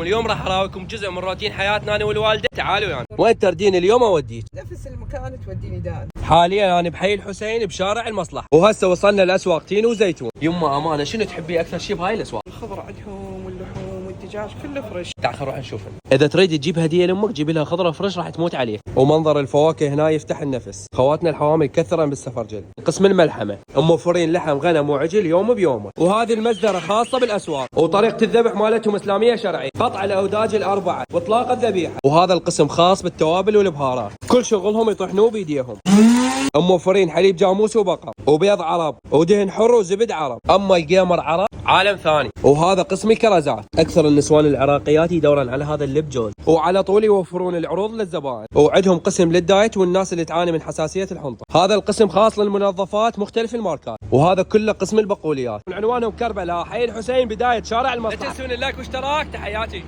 واليوم راح اراويكم جزء من روتين حياتنا انا والوالده. تعالوا يعني. وين تردين اليوم اوديك؟ نفس المكان توديني دائما. حاليا انا بحي الحسين بشارع المصلحه، وهسه وصلنا لاسواق تينو وزيتون. يما امانه شنو تحبي اكثر شيء بهاي الاسواق؟ الخضره عندهم واللحوم والدجاج كله فريش. تعال خل نروح نشوف. اذا تريد تجيب هديه لامك جيبي لها خضره فريش راح تموت عليه. ومنظر الفواكه هنا يفتح النفس. خواتنا الحوامل كثرا بالسفرجل. قسم الملحمه موفرين لحم غنم وعجل يوم بيومه. وهذه المزدره خاصه بالاسواق، وطريقه الذبح مالتهم اسلاميه شرعيه، قطع الاوداج الاربعه واطلاق الذبيحه. وهذا القسم خاص بالتوابل والبهارات، كل شغلهم يطحنوه بايديهم. موفرين حليب جاموس وبقر وبيض عرب ودهن حر وزبد عرب. اما القيمر عرب عالم ثاني. وهذا قسم الكرزات، اكثر النسوان العراقيات يدورن على هذا اللب جوز، وعلى طول يوفرون العروض للزبائن. وعندهم قسم للدايت والناس اللي تعاني من حساسيه الحنطه. هذا القسم خاص للمنظفات مختلف الماركات. وهذا كله قسم البقوليات. عنوانهم كربلاء حي الحسين بدايه شارع المصلحه. لا تنسون اللايك واشتراك. تحياتي.